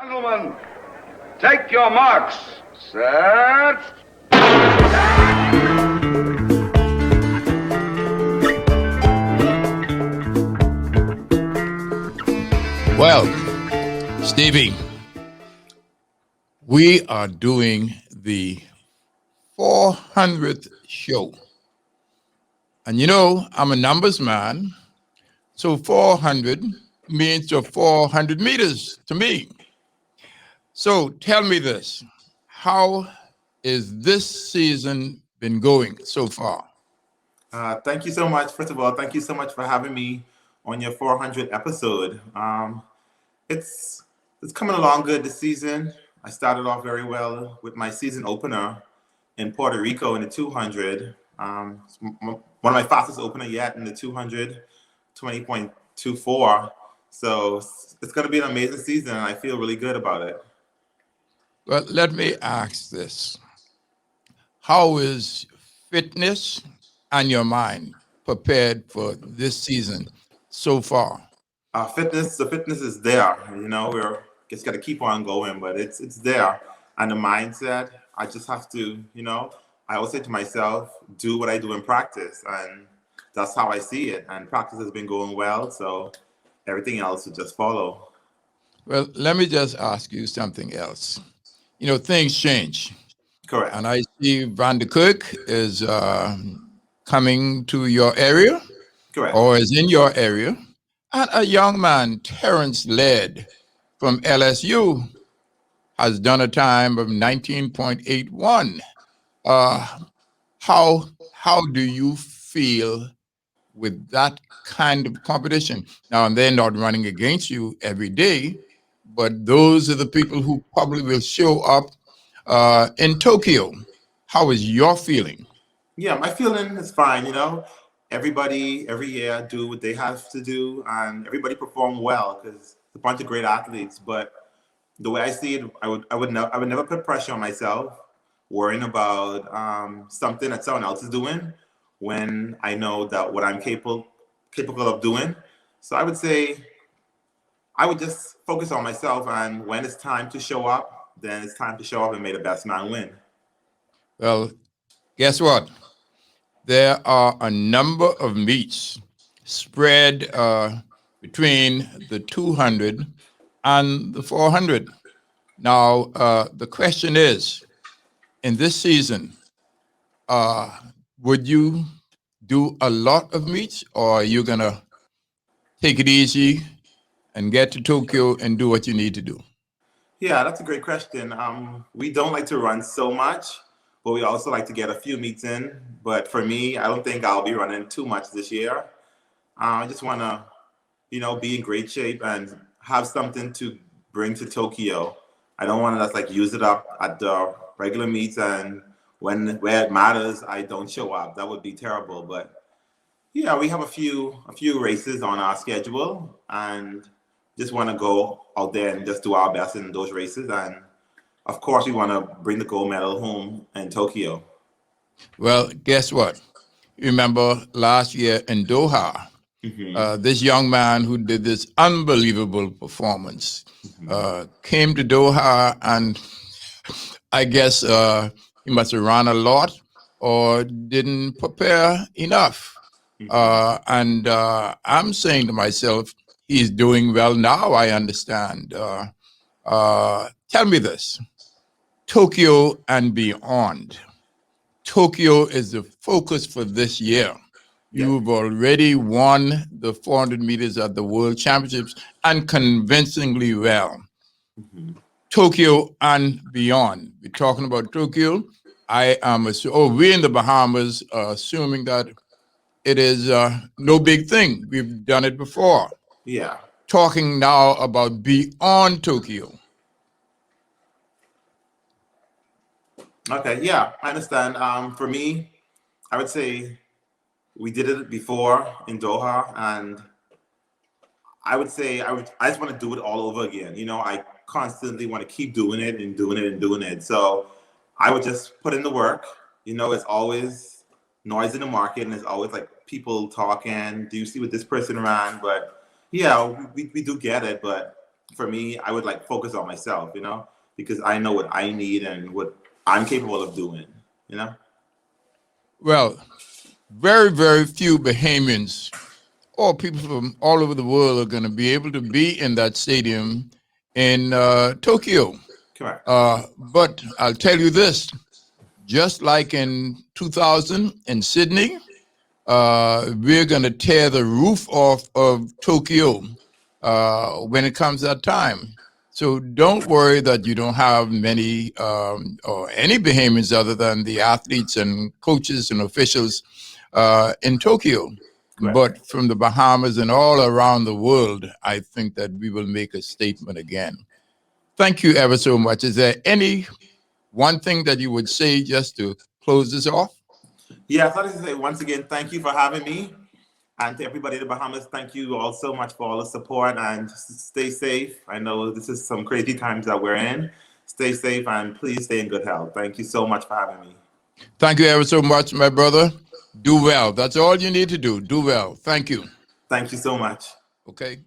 Gentlemen, take your marks. Set. Well, Stevie, we are doing the 400th show. And you know, I'm a numbers man. So 400 means you're 400 meters to me. So tell me this. How is this season been going so far? Thank you so much. First of all, thank you so much for having me on your 400th episode. It's it's coming along good this season. I started off very well with my season opener in Puerto Rico in the 200. It's one of my fastest opener yet in the 200, 20.24. So it's going to be an amazing season, and I feel really good about it. Well, let me ask this. How is fitness and your mind prepared for this season so far? The fitness is there. You know, we're just got to keep on going, but it's there. And the mindset, I just have to, I always say to myself, do what I do in practice, and that's how I see it. And practice has been going well, so everything else will just follow. Well, let me just ask you something else. You know, things change. Correct. And I see Van de Kirk is coming to your area Correct. or is in your area. And a young man, Terrence Led from LSU, has done a time of 19.81. Uh, how do you feel with that kind of competition? Now, and they're not running against you every day, but those are the people who probably will show up in Tokyo. How is your feeling? Yeah, my feeling is fine. Everybody every year do what they have to do, and everybody perform well because it's a bunch of great athletes. But the way I see it, I would never put pressure on myself, worrying about something that someone else is doing when I know that what I'm capable of doing. So I would say I would just focus on myself, and when it's time to show up, then it's time to show up and make the best man win. Well, guess what? There are a number of meets spread between the 200 and the 400. Now, the question is, in this season, would you do a lot of meets, or are you going to take it easy and get to Tokyo and do what you need to do? Yeah, that's a great question. We don't like to run so much, but we also like to get a few meets in. But for me, I don't think I'll be running too much this year. I just want to, be in great shape and have something to bring to Tokyo. I don't want to just like use it up at the regular meets, and where it matters, I don't show up. That would be terrible. But yeah, we have a few races on our schedule, and just want to go out there and just do our best in those races. And of course, we want to bring the gold medal home in Tokyo. Well, guess what? You remember last year in Doha, this young man who did this unbelievable performance came to Doha, and I guess he must have run a lot or didn't prepare enough. And I'm saying to myself, he's doing well now, I understand. Tell me this, Tokyo and beyond. Tokyo is the focus for this year. Yeah. You've already won the 400 meters at the World Championships, and convincingly well. Tokyo and beyond. We're talking about Tokyo. I am we're in the Bahamas, assuming that it is no big thing. We've done it before. Yeah. Talking now about beyond Tokyo. Okay. Yeah, I understand. For me, I would say we did it before in Doha, and I would say I just want to do it all over again. I constantly want to keep doing it and doing it and doing it. So I would just put in the work. It's always noise in the market, and it's always like people talking. Do you see what this person ran? But yeah, we do get it. But for me, I would like focus on myself, you know, because I know what I need and what I'm capable of doing, you know. Well, very, very few Bahamians or people from all over the world are going to be able to be in that stadium in Tokyo. Correct. But I'll tell you this, just like in 2000 in Sydney, we're going to tear the roof off of Tokyo when it comes that time. So don't worry that you don't have many or any Bahamians other than the athletes and coaches and officials in Tokyo. Correct. But from the Bahamas and all around the world, I think that we will make a statement again. Thank you ever so much. Is there any one thing that you would say just to close this off? Yeah, I thought I'd say once again, thank you for having me. And to everybody in the Bahamas, thank you all so much for all the support, and just stay safe. I know this is some crazy times that we're in. Stay safe and please stay in good health. Thank you so much for having me. Thank you ever so much, my brother. Do well. That's all you need to do. Do well. Thank you. Thank you so much. Okay.